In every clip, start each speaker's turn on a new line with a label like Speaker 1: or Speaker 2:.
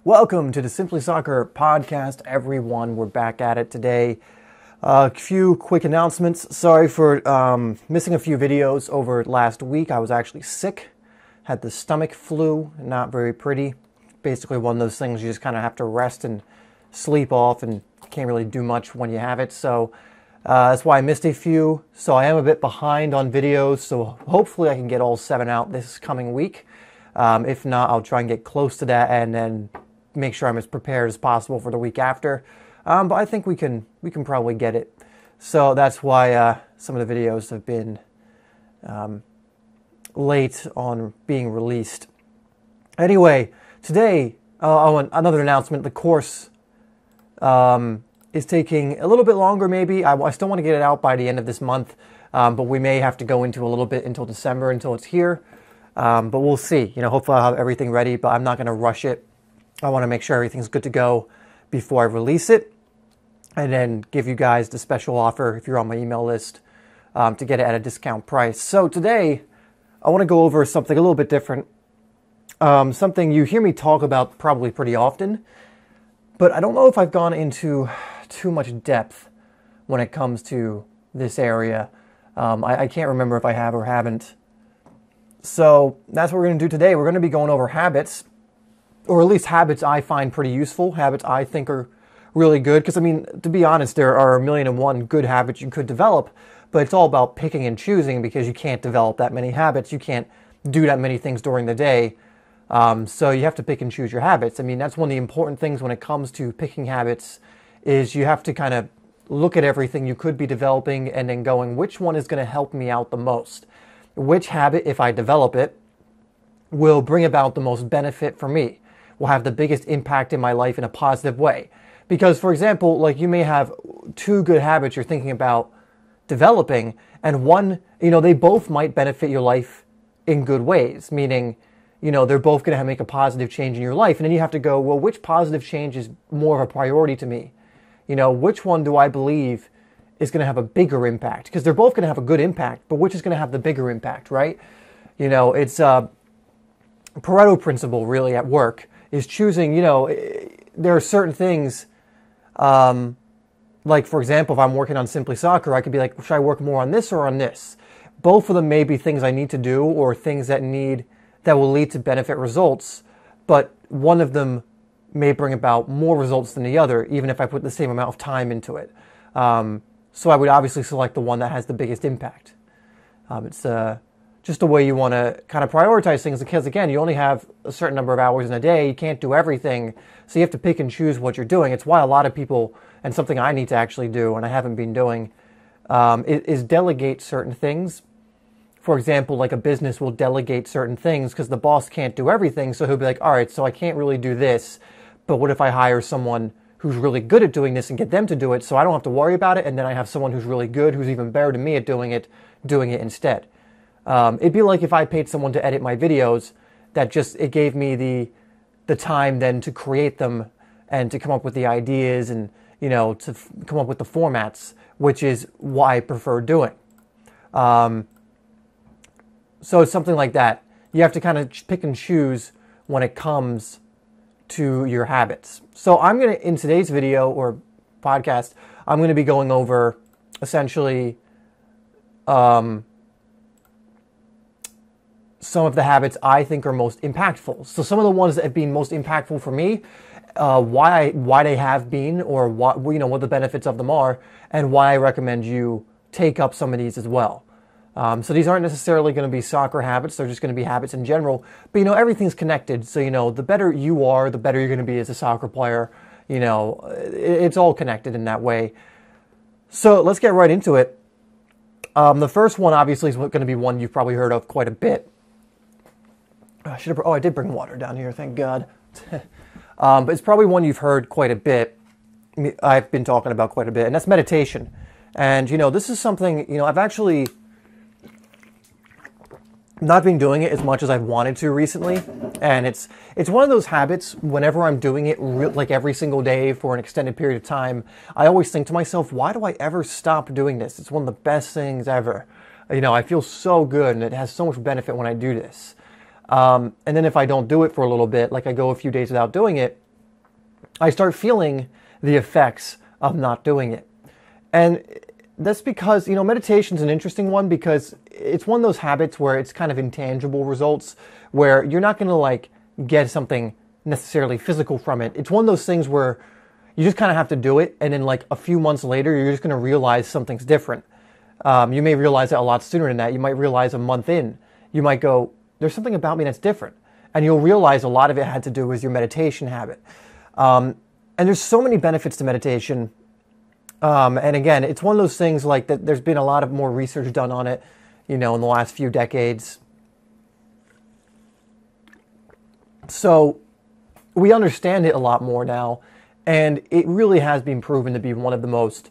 Speaker 1: Welcome to the SimplySoccer podcast, everyone. We're back at it today. A few quick announcements. Sorry for missing a few videos over last week. I was actually sick, had the stomach flu, not very pretty. Basically one of those things you just kind of have to rest and sleep off and can't really do much when you have it. So that's why I missed a few. So I am a bit behind on videos, so hopefully I can get all 7 out this coming week. If not, I'll try and get close to that and then make sure I'm as prepared as possible for the week after. But I think we can probably get it. So that's why some of the videos have been late on being released. Anyway, today, another announcement. The course is taking a little bit longer maybe. I still want to get it out by the end of this month, but we may have to go into a little bit until December until it's here. But we'll see. Hopefully I'll have everything ready, but I'm not going to rush it. I want to make sure everything's good to go before I release it, and then give you guys the special offer if you're on my email list to get it at a discount price. So today, I want to go over something a little bit different. Something you hear me talk about probably pretty often, but I don't know if I've gone into too much depth when it comes to this area. I can't remember if I have or haven't. So that's what we're going to do today. We're going to be going over habits, or at least habits I find pretty useful, habits I think are really good. Because, to be honest, there are 1,000,001 good habits you could develop, but it's all about picking and choosing because you can't develop that many habits. You can't do that many things during the day. So you have to pick and choose your habits. That's one of the important things when it comes to picking habits is you have to kind of look at everything you could be developing and then going, which one is going to help me out the most? Which habit, if I develop it, will bring about the most benefit for me? Will have the biggest impact in my life in a positive way. Because, for example, like you may have 2 good habits you're thinking about developing, and one, they both might benefit your life in good ways, meaning, they're both going to make a positive change in your life. And then you have to go, well, which positive change is more of a priority to me? Which one do I believe is going to have a bigger impact? Because they're both going to have a good impact, but which is going to have the bigger impact, right? It's a Pareto principle really at work. Is choosing, there are certain things, like for example, if I'm working on SimplySoccer, I could be like, should I work more on this or on this? Both of them may be things I need to do or things that will lead to benefit results, but one of them may bring about more results than the other, even if I put the same amount of time into it. So I would obviously select the one that has the biggest impact. It's just the way you want to kind of prioritize things, because again, you only have a certain number of hours in a day. You can't do everything, so you have to pick and choose what you're doing. It's why a lot of people, and something I need to actually do, and I haven't been doing, is delegate certain things. For example, like a business will delegate certain things because the boss can't do everything, so he'll be like, all right, so I can't really do this, but what if I hire someone who's really good at doing this and get them to do it so I don't have to worry about it, and then I have someone who's really good, who's even better than me at doing it instead. It'd be like if I paid someone to edit my videos, it gave me the time then to create them and to come up with the ideas and, to come up with the formats, which is what I prefer doing. So it's something like that. You have to kind of pick and choose when it comes to your habits. So in today's video or podcast, I'm going to be going over essentially, some of the habits I think are most impactful. So some of the ones that have been most impactful for me, why they have been, or what the benefits of them are, and why I recommend you take up some of these as well. So these aren't necessarily going to be soccer habits. They're just going to be habits in general. But everything's connected. So the better you are, the better you're going to be as a soccer player. It's all connected in that way. So let's get right into it. The first one obviously is going to be one you've probably heard of quite a bit. I did bring water down here, thank God. But it's probably one you've heard quite a bit. I've been talking about quite a bit, and that's meditation. And, this is something, I've actually not been doing it as much as I've wanted to recently. And it's one of those habits, whenever I'm doing it like every single day for an extended period of time, I always think to myself, why do I ever stop doing this? It's one of the best things ever. I feel so good, and it has so much benefit when I do this. And then if I don't do it for a little bit, like I go a few days without doing it, I start feeling the effects of not doing it. And that's because, meditation is an interesting one because it's one of those habits where it's kind of intangible results, where you're not going to like get something necessarily physical from it. It's one of those things where you just kind of have to do it, and then like a few months later, you're just going to realize something's different. You may realize it a lot sooner than that. You might realize a month in. You might go, there's something about me that's different. And you'll realize a lot of it had to do with your meditation habit. And there's so many benefits to meditation. And again, it's one of those things like that there's been a lot of more research done on it, in the last few decades. So we understand it a lot more now. And it really has been proven to be one of the most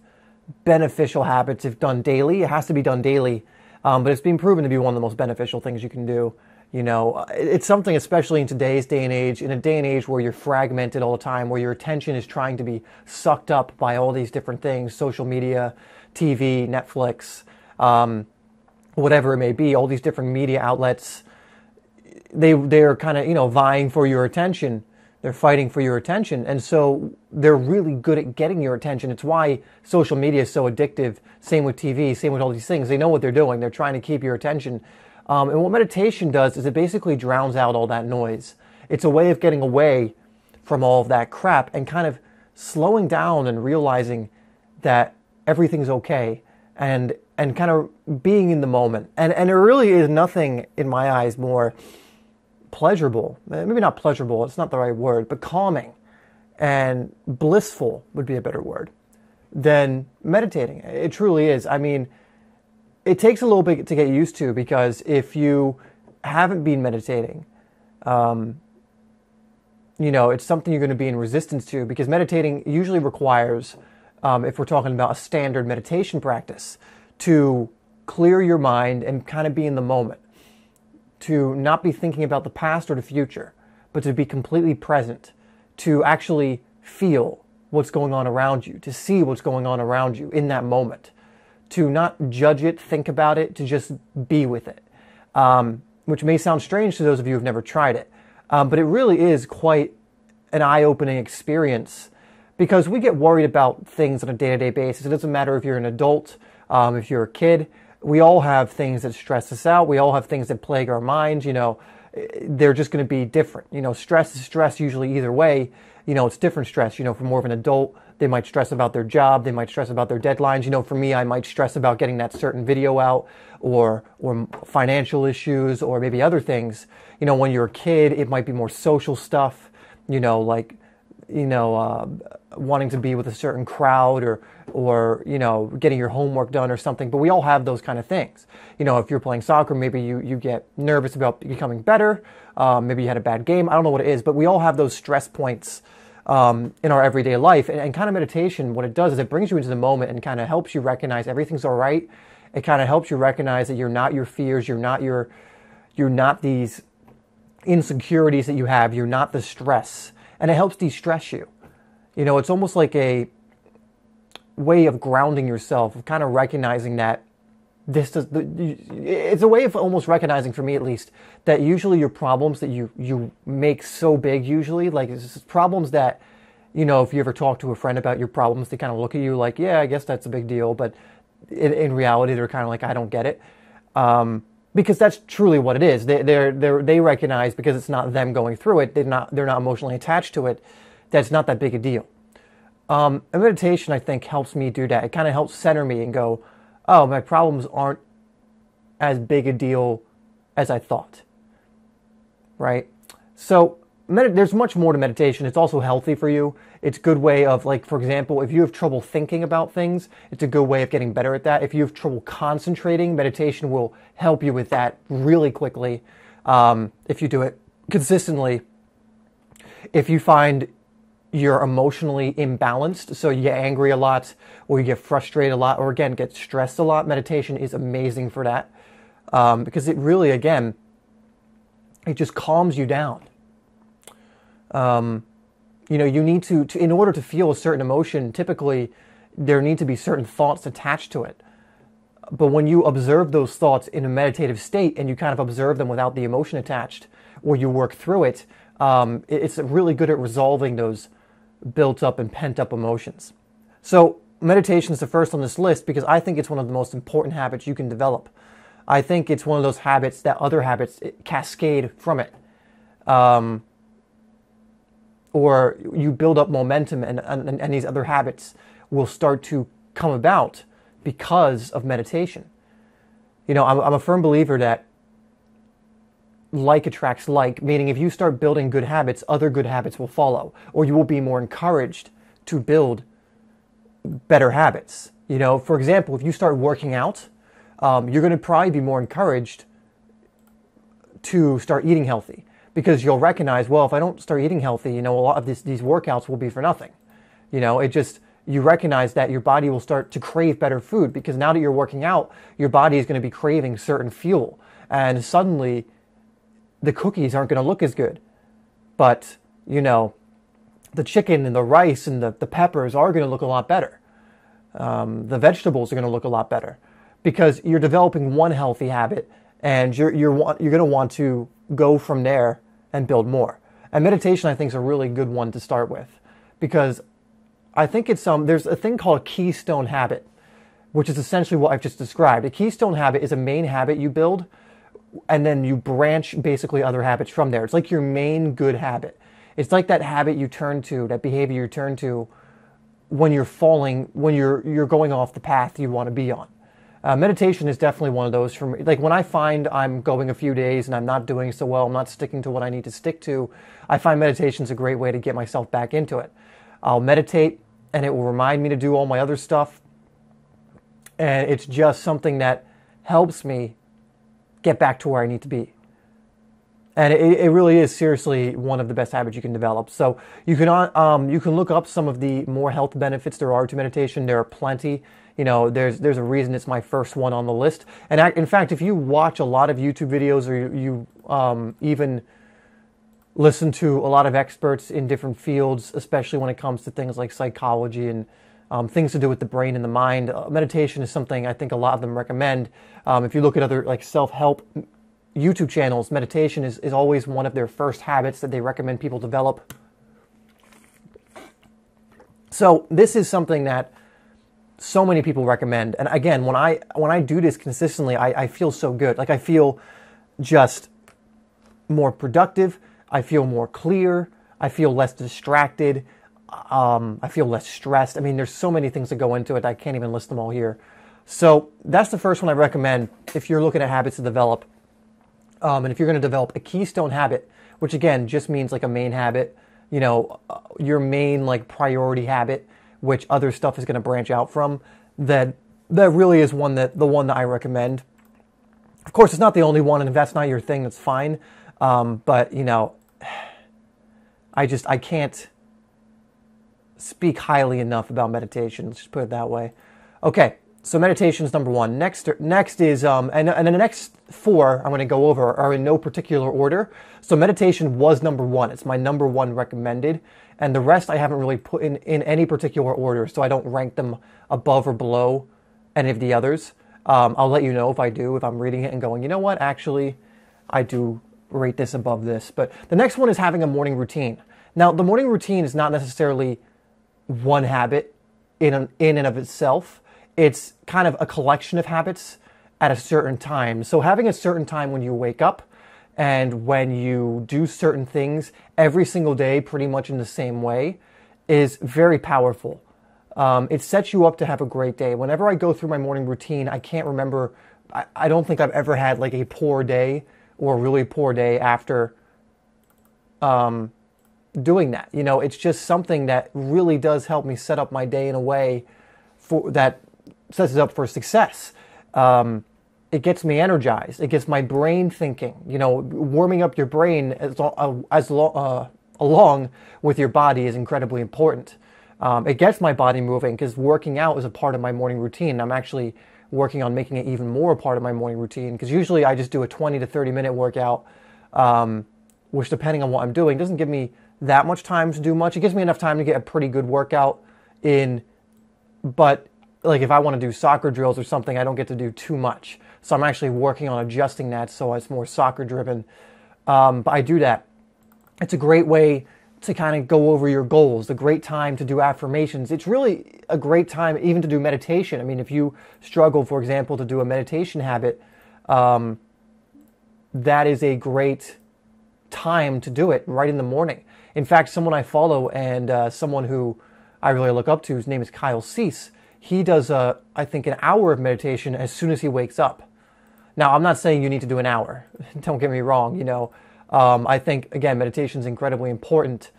Speaker 1: beneficial habits if done daily. It has to be done daily, but it's been proven to be one of the most beneficial things you can do. It's something, especially in today's day and age, in a day and age where you're fragmented all the time, where your attention is trying to be sucked up by all these different things, social media, TV, Netflix, whatever it may be, all these different media outlets. They're kind of, vying for your attention. They're fighting for your attention. And so they're really good at getting your attention. It's why social media is so addictive. Same with TV, same with all these things. They know what they're doing. They're trying to keep your attention. And what meditation does is it basically drowns out all that noise. It's a way of getting away from all of that crap and kind of slowing down and realizing that everything's okay and kind of being in the moment. And there really is nothing, in my eyes, more pleasurable, maybe not pleasurable, it's not the right word, but calming and blissful would be a better word, than meditating. It truly is. I mean, it takes a little bit to get used to, because if you haven't been meditating, it's something you're going to be in resistance to, because meditating usually requires, if we're talking about a standard meditation practice, to clear your mind and kind of be in the moment. To not be thinking about the past or the future, but to be completely present, to actually feel what's going on around you, to see what's going on around you in that moment, to not judge it, think about it, to just be with it, which may sound strange to those of you who've never tried it, but it really is quite an eye-opening experience, because we get worried about things on a day-to-day basis. It doesn't matter if you're an adult, if you're a kid. We all have things that stress us out. We all have things that plague our minds. They're just going to be different. Stress is stress usually either way. It's different stress. For more of an adult, they might stress about their job. They might stress about their deadlines. For me, I might stress about getting that certain video out, or financial issues, or maybe other things. When you're a kid, it might be more social stuff, wanting to be with a certain crowd, or getting your homework done or something. But we all have those kind of things. If you're playing soccer, maybe you get nervous about becoming better. Maybe you had a bad game. I don't know what it is, but we all have those stress points in our everyday life. And kind of meditation, what it does is it brings you into the moment and kind of helps you recognize everything's all right. It kind of helps you recognize that you're not your fears. You're not these insecurities that you have. You're not the stress. And it helps de-stress you. It's almost like a way of grounding yourself, of kind of recognizing that it's a way of almost recognizing, for me at least, that usually your problems that you make so big, usually, like it's problems that, if you ever talk to a friend about your problems, they kind of look at you like, yeah, I guess that's a big deal. But in reality, they're kind of like, I don't get it. Because that's truly what it is. They recognize, because it's not them going through it, they're not emotionally attached to it, that's not that big a deal. And meditation, I think, helps me do that. It kind of helps center me and go, oh, my problems aren't as big a deal as I thought, right? So there's much more to meditation. It's also healthy for you. It's a good way of, like, for example, if you have trouble thinking about things, it's a good way of getting better at that. If you have trouble concentrating, meditation will help you with that really quickly if you do it consistently. If you find you're emotionally imbalanced, so you get angry a lot, or you get frustrated a lot, or again, get stressed a lot, meditation is amazing for that. Because it really, again, it just calms you down. You need to, in order to feel a certain emotion, typically there need to be certain thoughts attached to it. But when you observe those thoughts in a meditative state and you kind of observe them without the emotion attached, or you work through it, it's really good at resolving those built up and pent up emotions. So meditation is the first on this list because I think it's one of the most important habits you can develop. I think it's one of those habits that other habits cascade from it. Or you build up momentum and these other habits will start to come about because of meditation. You know, I'm a firm believer that like attracts like, meaning if you start building good habits, other good habits will follow, or you will be more encouraged to build better habits. You know, for example, if you start working out, you're going to probably be more encouraged to start eating healthy because you'll recognize, well, if I don't start eating healthy, you know, a lot of these workouts will be for nothing. You know, you recognize that your body will start to crave better food because now that you're working out, your body is going to be craving certain fuel. And suddenly the cookies aren't going to look as good. But, you know, the chicken and the rice and the peppers are going to look a lot better. The vegetables are going to look a lot better because you're developing one healthy habit and you're going to want to go from there and build more. And meditation, I think, is a really good one to start with because I think it's there's a thing called a keystone habit, which is essentially what I've just described. A keystone habit is a main habit you build, and then you branch basically other habits from there. It's like your main good habit. It's like that habit you turn to, that behavior you turn to when you're falling, when you're going off the path you want to be on. Meditation is definitely one of those for me. Like when I find I'm going a few days and I'm not doing so well, I'm not sticking to what I need to stick to, I find meditation is a great way to get myself back into it. I'll meditate and it will remind me to do all my other stuff. And it's just something that helps me get back to where I need to be. And it really is seriously one of the best habits you can develop. So you can look up some of the more health benefits there are to meditation. There are plenty. You know, there's a reason it's my first one on the list. And in fact, if you watch a lot of YouTube videos or you even listen to a lot of experts in different fields, especially when it comes to things like psychology and things to do with the brain and the mind, meditation is something I think a lot of them recommend. If you look at other like self-help YouTube channels, meditation is always one of their first habits that they recommend people develop. So this is something that so many people recommend. And again, when I do this consistently, I feel so good. Like I feel just more productive. I feel more clear. I feel less distracted. I feel less stressed. I mean, there's so many things that go into it. I can't even list them all here. So that's the first one I recommend if you're looking at habits to develop. And if you're going to develop a keystone habit, which again just means like a main habit, you know, your main like priority habit, which other stuff is going to branch out from, that really is the one that I recommend. Of course, it's not the only one, and if that's not your thing, that's fine. But you know, I can't speak highly enough about meditation. Let's just put it that way. Okay. So meditation is number one. Next is, and the next four I'm going to go over are in no particular order. So meditation was number one. It's my number one recommended. And the rest I haven't really put in any particular order, so I don't rank them above or below any of the others. I'll let you know if I do, if I'm reading it and going, you know what, actually, I do rate this above this. But the next one is having a morning routine. Now, the morning routine is not necessarily one habit in and of itself. It's kind of a collection of habits at a certain time. So having a certain time when you wake up and when you do certain things every single day pretty much in the same way is very powerful. It sets you up to have a great day. Whenever I go through my morning routine, I can't remember, I don't think I've ever had like a poor day or a really poor day after doing that. You know, it's just something that really does help me set up my day in a way that sets it up for success. It gets me energized. It gets my brain thinking. You know, warming up your brain along with your body is incredibly important. It gets my body moving because working out is a part of my morning routine. I'm actually working on making it even more a part of my morning routine because usually I just do a 20 to 30 minute workout, which depending on what I'm doing doesn't give me that much time to do much. It gives me enough time to get a pretty good workout in, but like if I want to do soccer drills or something, I don't get to do too much. So I'm actually working on adjusting that so it's more soccer driven. But I do that. It's a great way to kind of go over your goals, a great time to do affirmations. It's really a great time even to do meditation. I mean, if you struggle, for example, to do a meditation habit, that is a great time to do it right in the morning. In fact, someone I follow and someone who I really look up to, his name is Kyle Cease, he does, I think, an hour of meditation as soon as he wakes up. Now, I'm not saying you need to do an hour. Don't get me wrong, I think, again, meditation is incredibly important,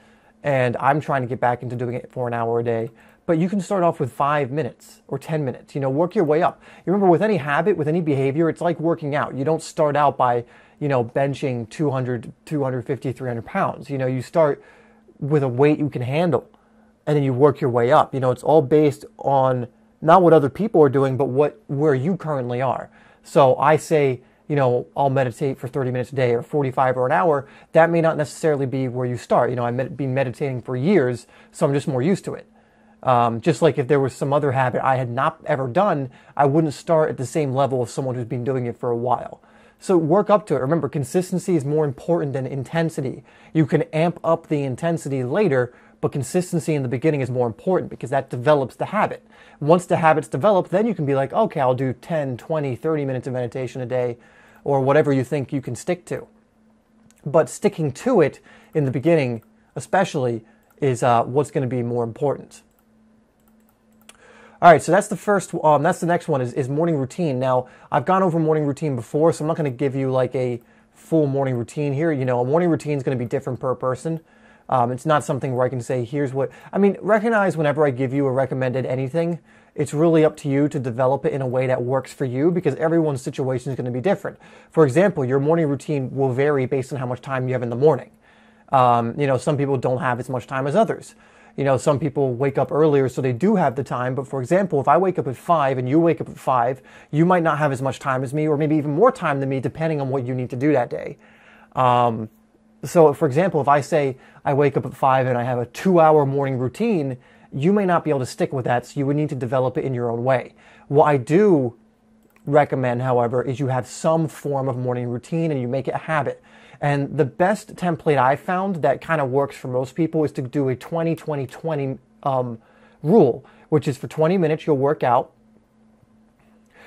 Speaker 1: and I'm trying to get back into doing it for an hour a day. But you can start off with 5 minutes or 10 minutes, work your way up. You remember, with any habit, with any behavior, it's like working out. You don't start out by, benching 200, 250, 300 pounds. You start with a weight you can handle, and then you work your way up. It's all based on not what other people are doing, but where you currently are. So I say, I'll meditate for 30 minutes a day or 45 or an hour. That may not necessarily be where you start. I've been meditating for years, so I'm just more used to it. Just like if there was some other habit I had not ever done, I wouldn't start at the same level of someone who's been doing it for a while. So work up to it. Remember, consistency is more important than intensity. You can amp up the intensity later, but consistency in the beginning is more important because that develops the habit. Once the habit's developed, then you can be like, okay, I'll do 10, 20, 30 minutes of meditation a day, or whatever you think you can stick to. But sticking to it in the beginning, especially, is what's going to be more important. All right, so that's the first. That's the next one is morning routine. Now, I've gone over morning routine before, so I'm not going to give you like a full morning routine here. A morning routine is going to be different per person. It's not something where I can say, here's what... recognize whenever I give you a recommended anything, it's really up to you to develop it in a way that works for you because everyone's situation is going to be different. For example, your morning routine will vary based on how much time you have in the morning. Some people don't have as much time as others. Some people wake up earlier, so they do have the time. But for example, if I wake up at 5 and you wake up at 5, you might not have as much time as me, or maybe even more time than me, depending on what you need to do that day. So, for example, if I say I wake up at 5 and I have a 2-hour morning routine, you may not be able to stick with that, so you would need to develop it in your own way. What I do recommend, however, is you have some form of morning routine and you make it a habit. And the best template I've found that kind of works for most people is to do a 20-20-20 rule, which is for 20 minutes you'll work out.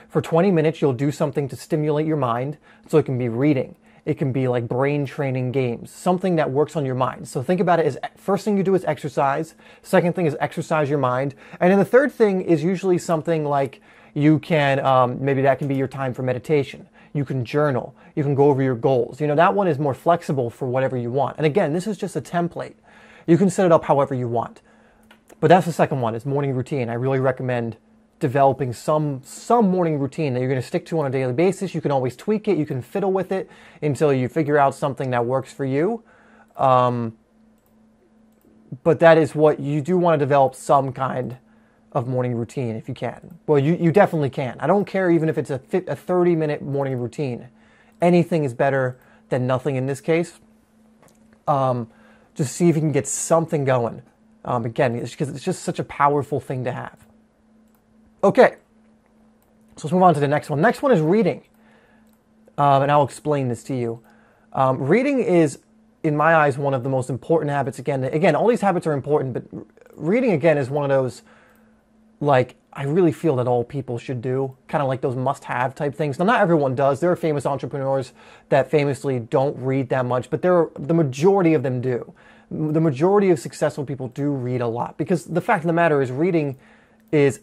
Speaker 1: For 20 minutes you'll do something to stimulate your mind, so it can be reading. It can be like brain training games, something that works on your mind. So think about it as first thing you do is exercise. Second thing is exercise your mind. And then the third thing is usually something like you can, maybe that can be your time for meditation. You can journal. You can go over your goals. That one is more flexible for whatever you want. And again, this is just a template. You can set it up however you want. But that's the second one, is morning routine. I really recommend developing some morning routine that you're going to stick to on a daily basis. You can always tweak it. You can fiddle with it until you figure out something that works for you. But that is what you do want to develop, some kind of morning routine if you can. Well, you definitely can. I don't care even if it's a 30-minute morning routine. Anything is better than nothing in this case. Just see if you can get something going. Again, it's because it's just such a powerful thing to have. Okay, so let's move on to the next one. Next one is reading, and I'll explain this to you. Reading is, in my eyes, one of the most important habits. Again, all these habits are important, but reading, again, is one of those, like, I really feel that all people should do, kind of like those must-have type things. Now, not everyone does. There are famous entrepreneurs that famously don't read that much, but the majority of them do. The majority of successful people do read a lot, because the fact of the matter is reading is,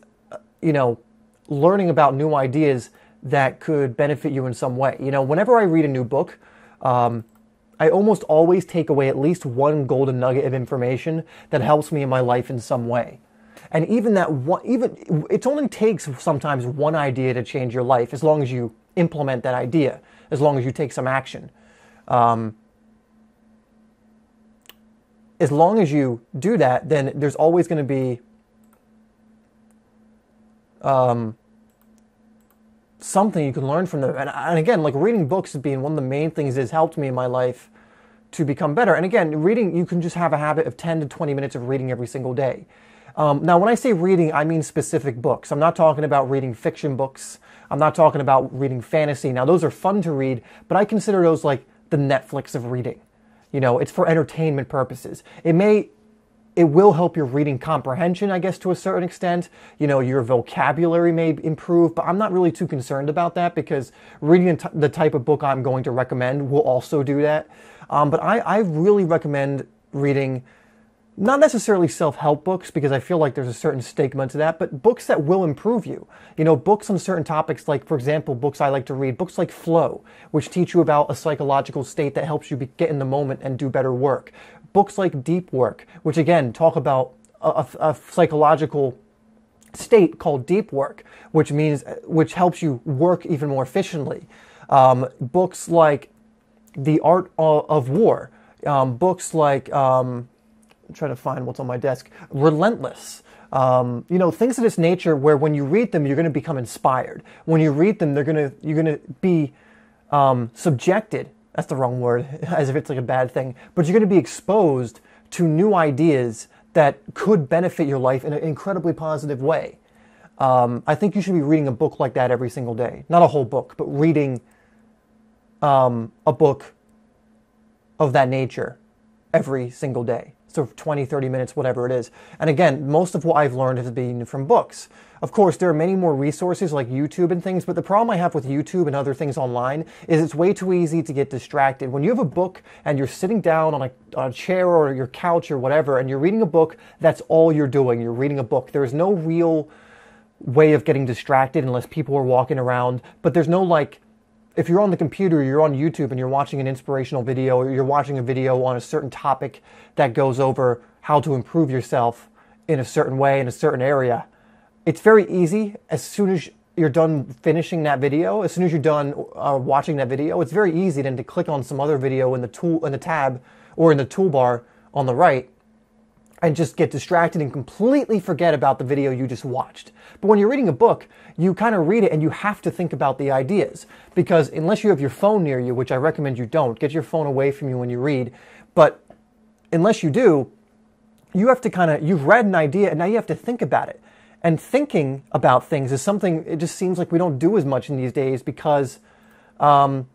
Speaker 1: learning about new ideas that could benefit you in some way. Whenever I read a new book, I almost always take away at least one golden nugget of information that helps me in my life in some way. And even that one, it only takes sometimes one idea to change your life, as long as you implement that idea, as long as you take some action. As long as you do that, then there's always going to be something you can learn from them. And again, like reading books has been one of the main things that has helped me in my life to become better. And again, reading, you can just have a habit of 10 to 20 minutes of reading every single day. Now, when I say reading, I mean specific books. I'm not talking about reading fiction books. I'm not talking about reading fantasy. Now, those are fun to read, but I consider those like the Netflix of reading. It's for entertainment purposes. It will help your reading comprehension, I guess, to a certain extent. Your vocabulary may improve, but I'm not really too concerned about that because reading the type of book I'm going to recommend will also do that. But I really recommend reading not necessarily self-help books because I feel like there's a certain stigma to that, but books that will improve you. Books on certain topics, like, for example, books I like to read, books like Flow, which teach you about a psychological state that helps you get in the moment and do better work. Books like Deep Work, which again talk about a psychological state called deep work, which helps you work even more efficiently. Books like The Art of War, books like I'm trying to find what's on my desk, Relentless. Things of this nature where when you read them, you're going to become inspired. When you read them, you're going to be subjected. That's the wrong word, as if it's like a bad thing. But you're going to be exposed to new ideas that could benefit your life in an incredibly positive way. I think you should be reading a book like that every single day. Not a whole book, but reading a book of that nature every single day. So 20, 30 minutes, whatever it is. And again, most of what I've learned has been from books. Of course, there are many more resources like YouTube and things, but the problem I have with YouTube and other things online is it's way too easy to get distracted. When you have a book and you're sitting down on a chair or your couch or whatever, and you're reading a book, that's all you're doing. You're reading a book. There is no real way of getting distracted unless people are walking around, but there's no if you're on the computer, you're on YouTube and you're watching an inspirational video or you're watching a video on a certain topic that goes over how to improve yourself in a certain way, in a certain area, it's very easy as soon as you're done finishing that video, as soon as you're done watching that video, it's very easy then to click on some other video in the tab or in the toolbar on the right and just get distracted and completely forget about the video you just watched. But when you're reading a book, you kind of read it and you have to think about the ideas, because unless you have your phone near you, which I recommend you don't, get your phone away from you when you read, but unless you do, you have to you've read an idea and now you have to think about it. And thinking about things is something, it just seems like we don't do as much in these days because of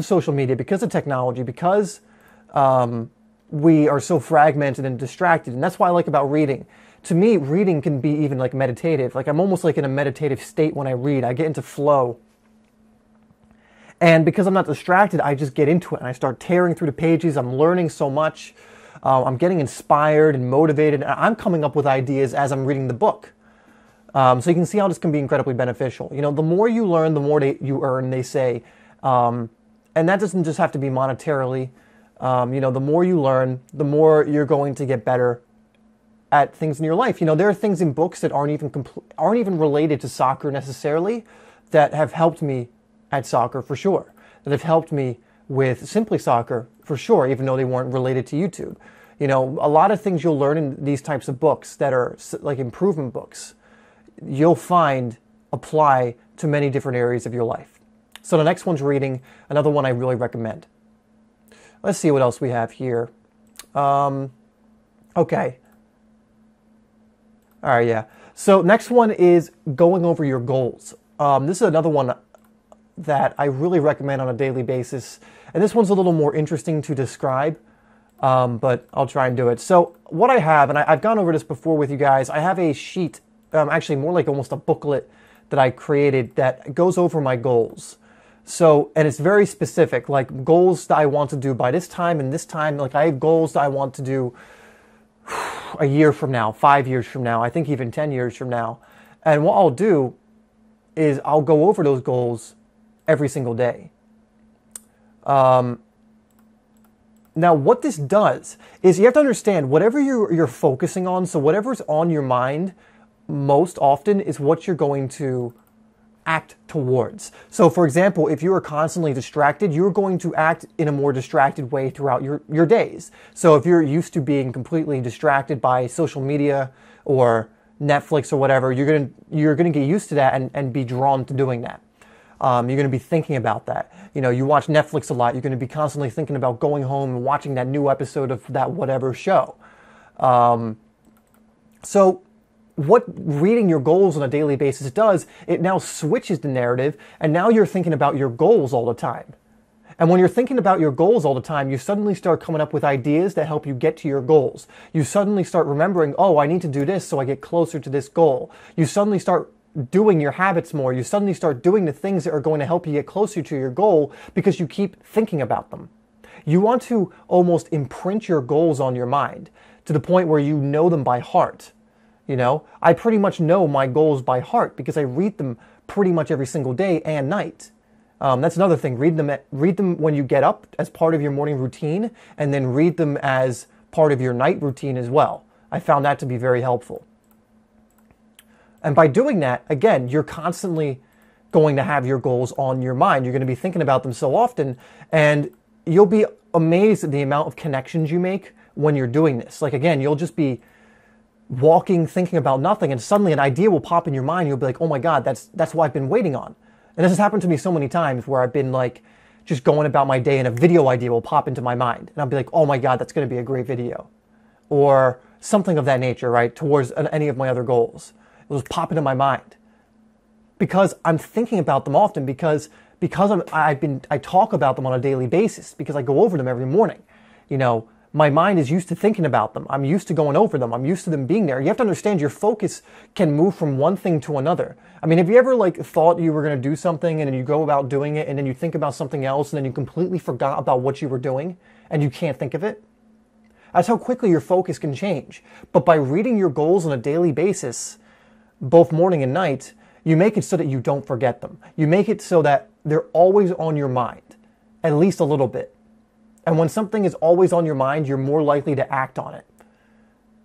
Speaker 1: social media, because of technology, because we are so fragmented and distracted. And that's why I like about reading. To me, reading can be even like meditative. Like I'm almost like in a meditative state when I read. I get into flow. And because I'm not distracted, I just get into it and I start tearing through the pages. I'm learning so much. I'm getting inspired and motivated. I'm coming up with ideas as I'm reading the book. So you can see how this can be incredibly beneficial. The more you learn, the more you earn, they say. And that doesn't just have to be monetarily. The more you learn, the more you're going to get better at things in your life. There are things in books that aren't even related to soccer necessarily that have helped me at soccer for sure. That have helped me with SimplySoccer for sure, even though they weren't related to YouTube. A lot of things you'll learn in these types of books that are like improvement books, you'll find apply to many different areas of your life. So the next one's reading, another one I really recommend. Let's see what else we have here. Okay. All right, yeah. So next one is going over your goals. This is another one that I really recommend on a daily basis. And this one's a little more interesting to describe, but I'll try and do it. So what I have, and I've gone over this before with you guys, I have a sheet, actually more like almost a booklet that I created that goes over my goals. So, and it's very specific, like goals that I want to do by this time and this time. Like I have goals that I want to do a year from now, 5 years from now, I think even 10 years from now. And what I'll do is I'll go over those goals every single day. Now, what this does is you have to understand whatever you're focusing on, so whatever's on your mind most often is what you're going to act towards. So for example, if you are constantly distracted, you're going to act in a more distracted way throughout your days. So if you're used to being completely distracted by social media or Netflix or whatever, you're gonna get used to that and be drawn to doing that. You're going to be thinking about that. You watch Netflix a lot, you're going to be constantly thinking about going home and watching that new episode of that whatever show. So what reading your goals on a daily basis does, it now switches the narrative, and now you're thinking about your goals all the time. And when you're thinking about your goals all the time, you suddenly start coming up with ideas that help you get to your goals. You suddenly start remembering, oh, I need to do this so I get closer to this goal. You suddenly start doing your habits more. You suddenly start doing the things that are going to help you get closer to your goal because you keep thinking about them. You want to almost imprint your goals on your mind to the point where you know them by heart. You know, I pretty much know my goals by heart because I read them pretty much every single day and night. That's another thing. Read them when you get up as part of your morning routine, and then read them as part of your night routine as well. I found that to be very helpful. And by doing that, again, you're constantly going to have your goals on your mind. You're going to be thinking about them so often, and you'll be amazed at the amount of connections you make when you're doing this. Like, again, you'll just be walking, thinking about nothing, and suddenly an idea will pop in your mind. You'll be like, oh my God, that's what I've been waiting on. And this has happened to me so many times where I've been like just going about my day and a video idea will pop into my mind. And I'll be like, oh my God, that's going to be a great video. Or something of that nature, right? Towards any of my other goals. It will just pop into my mind. Because I'm thinking about them often, because I talk about them on a daily basis, because I go over them every morning. You know, my mind is used to thinking about them. I'm used to going over them. I'm used to them being there. You have to understand your focus can move from one thing to another. I mean, have you ever like thought you were going to do something and then you go about doing it and then you think about something else and then you completely forgot about what you were doing and you can't think of it? That's how quickly your focus can change. But by reading your goals on a daily basis, both morning and night, you make it so that you don't forget them. You make it so that they're always on your mind, at least a little bit. And when something is always on your mind, you're more likely to act on it.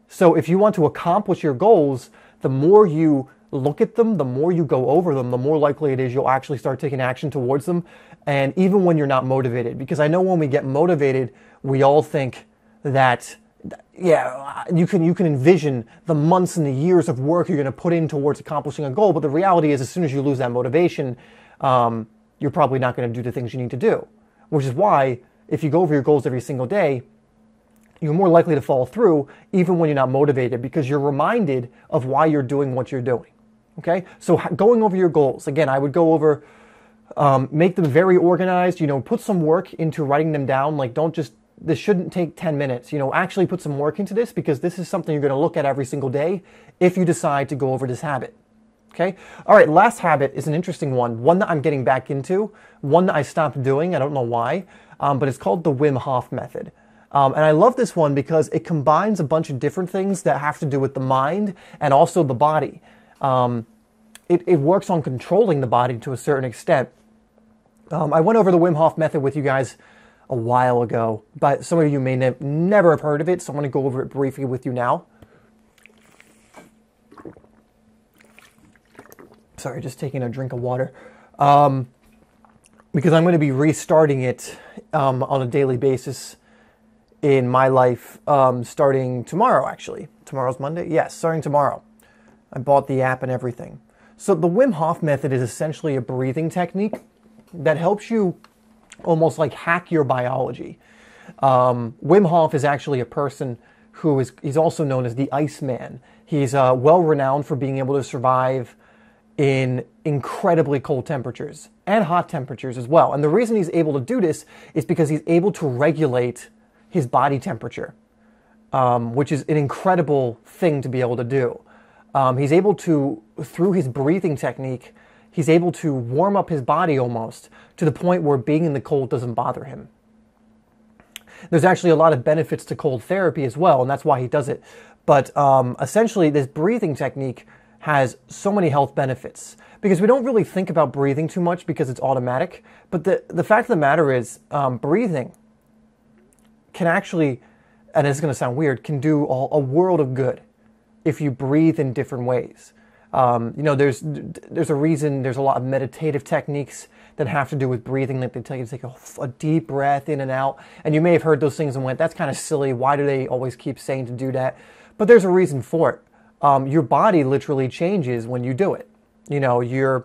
Speaker 1: So if you want to accomplish your goals, the more you look at them, the more you go over them, the more likely it is you'll actually start taking action towards them. And even when you're not motivated, because I know when we get motivated, we all think that, yeah, you can envision the months and the years of work you're going to put in towards accomplishing a goal. But the reality is, as soon as you lose that motivation, you're probably not going to do the things you need to do, which is why if you go over your goals every single day, you're more likely to follow through even when you're not motivated because you're reminded of why you're doing what you're doing. Okay? So going over your goals, again, I would go over, make them very organized, put some work into writing them down. Like, this shouldn't take 10 minutes. Actually put some work into this because this is something you're going to look at every single day if you decide to go over this habit. Okay? All right, last habit is an interesting one that I'm getting back into, one that I stopped doing. I don't know why. But it's called the Wim Hof method. And I love this one because it combines a bunch of different things that have to do with the mind and also the body. It works on controlling the body to a certain extent. I went over the Wim Hof method with you guys a while ago, but some of you may never have heard of it, so I'm going to go over it briefly with you now. Sorry, just taking a drink of water. Because I'm going to be restarting it on a daily basis in my life starting tomorrow, actually. Tomorrow's Monday? Yes, starting tomorrow. I bought the app and everything. So the Wim Hof method is essentially a breathing technique that helps you almost like hack your biology. Wim Hof is actually a person he's also known as the Iceman. He's well renowned for being able to survive in incredibly cold temperatures and hot temperatures as well. And the reason he's able to do this is because he's able to regulate his body temperature, which is an incredible thing to be able to do. He's able to, through his breathing technique, he's able to warm up his body almost to the point where being in the cold doesn't bother him. There's actually a lot of benefits to cold therapy as well, and that's why he does it. But essentially, this breathing technique has so many health benefits because we don't really think about breathing too much because it's automatic. But the fact of the matter is breathing can actually, and it's going to sound weird, can do a world of good if you breathe in different ways. There's a reason there's a lot of meditative techniques that have to do with breathing. Like they tell you to take a deep breath in and out. And you may have heard those things and went, that's kind of silly. Why do they always keep saying to do that? But there's a reason for it. Your body literally changes when you do it. You're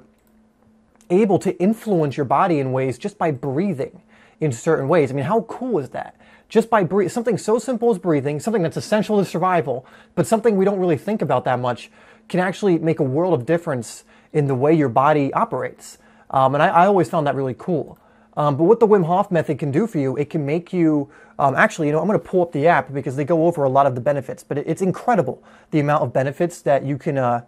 Speaker 1: able to influence your body in ways just by breathing in certain ways. I mean, how cool is that? Just by something so simple as breathing, something that's essential to survival, but something we don't really think about that much, can actually make a world of difference in the way your body operates. And I always found that really cool. But what the Wim Hof method can do for you, it can make you, actually, I'm going to pull up the app because they go over a lot of the benefits, but it's incredible the amount of benefits that you can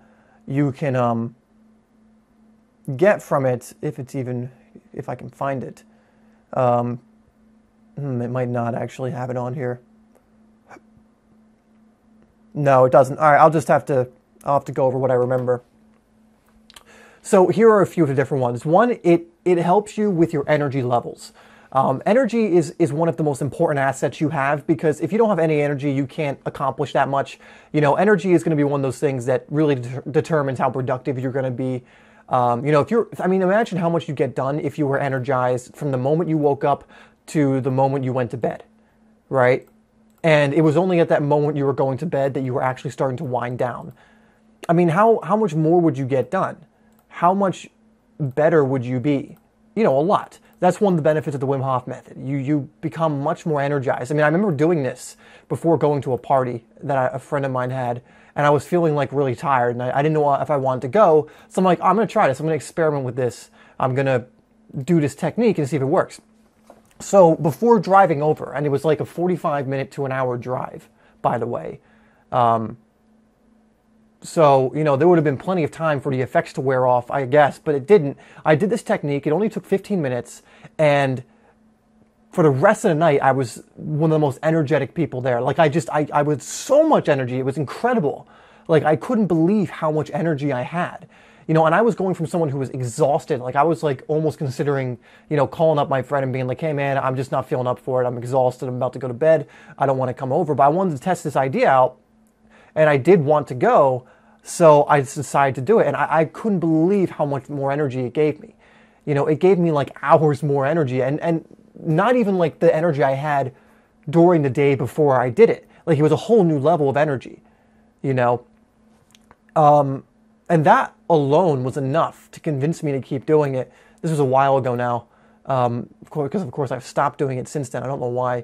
Speaker 1: get from it, if I can find it. It might not actually have it on here. No, it doesn't. All right, I'll have to go over what I remember. So here are a few of the different ones. One, it helps you with your energy levels. Energy is one of the most important assets you have, because if you don't have any energy, you can't accomplish that much. Energy is going to be one of those things that really determines how productive you're going to be. Imagine how much you get done if you were energized from the moment you woke up to the moment you went to bed, right? And it was only at that moment you were going to bed that you were actually starting to wind down. I mean, how much more would you get done? How much better would you be? A lot. That's one of the benefits of the Wim Hof method. You become much more energized. I remember doing this before going to a party that a friend of mine had, and I was feeling like really tired, and I didn't know if I wanted to go. So I'm like, I'm going to try this. I'm going to experiment with this. I'm going to do this technique and see if it works. So before driving over, and it was like a 45-minute to an hour drive, by the way. So, there would have been plenty of time for the effects to wear off, I guess, but it didn't. I did this technique. It only took 15 minutes, and for the rest of the night, I was one of the most energetic people there. Like, I was so much energy. It was incredible. Like, I couldn't believe how much energy I had. And I was going from someone who was exhausted. Like, I was like almost considering, calling up my friend and being like, hey man, I'm just not feeling up for it. I'm exhausted. I'm about to go to bed. I don't want to come over. But I wanted to test this idea out, and I did want to go. So I decided to do it. And I couldn't believe how much more energy it gave me. It gave me like hours more energy, and not even like the energy I had during the day before I did it. Like, it was a whole new level of energy, and that alone was enough to convince me to keep doing it. This was a while ago now, because of course I've stopped doing it since then. I don't know why,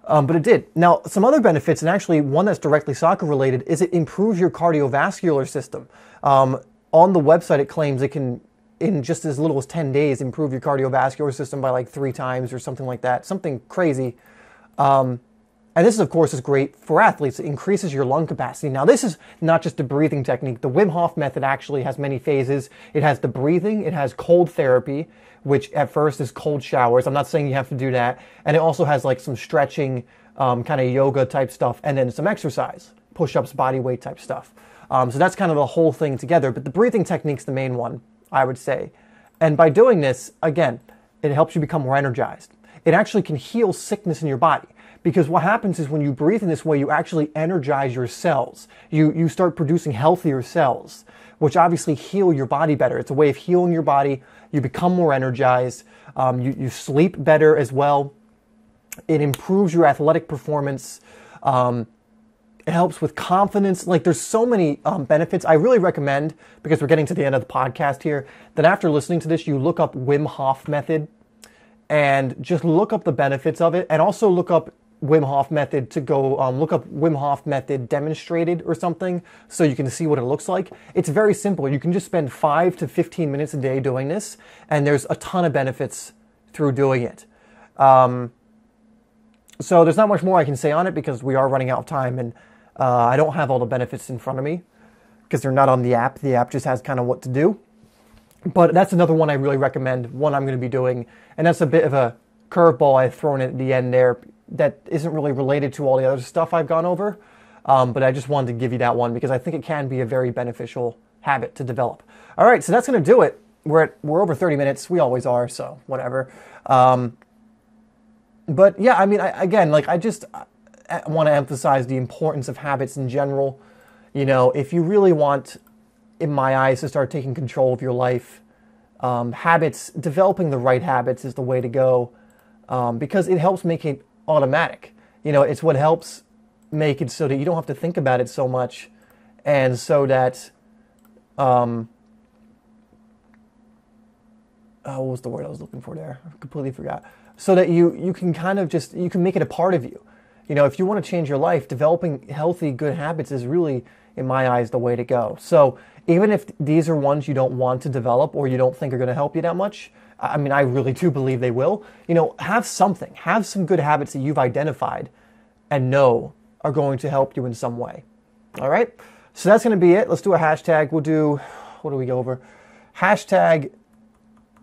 Speaker 1: but it did. Now, some other benefits, and actually one that's directly soccer related, is it improves your cardiovascular system. On the website, it claims it can, in just as little as 10 days, improve your cardiovascular system by like 3 times or something like that. Something crazy. And this, of course, is great for athletes. It increases your lung capacity. Now, this is not just a breathing technique. The Wim Hof method actually has many phases. It has the breathing. It has cold therapy, which at first is cold showers. I'm not saying you have to do that. And it also has like some stretching, kind of yoga type stuff, and then some exercise, push-ups, body weight type stuff. So that's kind of the whole thing together. But the breathing technique's the main one, I would say. And by doing this, again, it helps you become more energized. It actually can heal sickness in your body. Because what happens is when you breathe in this way, you actually energize your cells. You start producing healthier cells, which obviously heal your body better. It's a way of healing your body. You become more energized. You sleep better as well. It improves your athletic performance. It helps with confidence. Like, there's so many benefits. I really recommend, because we're getting to the end of the podcast here, that after listening to this, you look up Wim Hof method and just look up the benefits of it, and also look up Wim Hof method to go look up Wim Hof method demonstrated or something, so you can see what it looks like. It's very simple. You can just spend 5 to 15 minutes a day doing this, and there's a ton of benefits through doing it. So there's not much more I can say on it, because we are running out of time, and I don't have all the benefits in front of me because they're not on the app. The app just has kind of what to do. But that's another one I really recommend, one I'm going to be doing, and that's a bit of a curveball I've thrown at the end there that isn't really related to all the other stuff I've gone over, but I just wanted to give you that one because I think it can be a very beneficial habit to develop. All right, so that's going to do it. We're over 30 minutes. We always are, so whatever. But yeah, I mean, I just want to emphasize the importance of habits in general. If you really want, in my eyes, to start taking control of your life, habits, developing the right habits is the way to go, because it helps make it automatic. It's what helps make it so that you don't have to think about it so much, and so that what was the word I was looking for there? I completely forgot. So that you can kind of you can make it a part of you. If you want to change your life, developing healthy, good habits is really in my eyes, the way to go. So even if these are ones you don't want to develop or you don't think are going to help you that much, I mean, I really do believe they will. Have some good habits that you've identified and know are going to help you in some way. All right. So that's going to be it. Let's do a hashtag. We'll do, what do we go over? Hashtag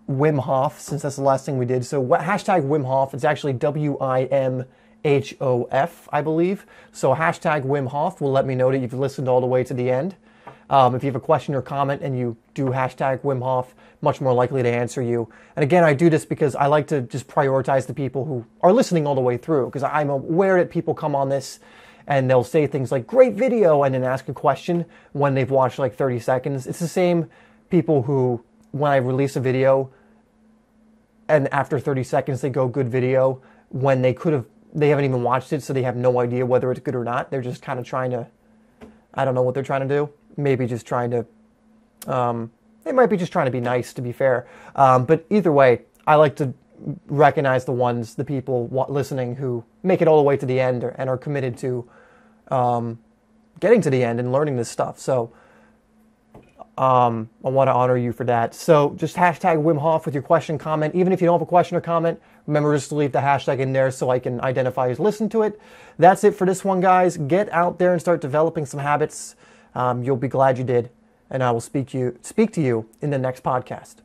Speaker 1: Wim Hof, since that's the last thing we did. So hashtag Wim Hof, it's actually WIMHOF, I believe. So hashtag Wim Hof will let me know that you've listened all the way to the end. If you have a question or comment and you do hashtag Wim Hof, much more likely to answer you. And again, I do this because I like to just prioritize the people who are listening all the way through, because I'm aware that people come on this and they'll say things like, great video, and then ask a question when they've watched like 30 seconds. It's the same people who, when I release a video and after 30 seconds they go, good video, when they haven't even watched it, so they have no idea whether it's good or not. They're just kind of trying to, I don't know what they're trying to do. Maybe just trying to, they might be just trying to be nice, to be fair. But either way, I like to recognize the people listening who make it all the way to the end and are committed to getting to the end and learning this stuff. So I want to honor you for that. So just hashtag Wim Hof with your question, comment. Even if you don't have a question or comment, remember just to leave the hashtag in there so I can identify who's listened to it. That's it for this one, guys. Get out there and start developing some habits. You'll be glad you did. And I will speak to you in the next podcast.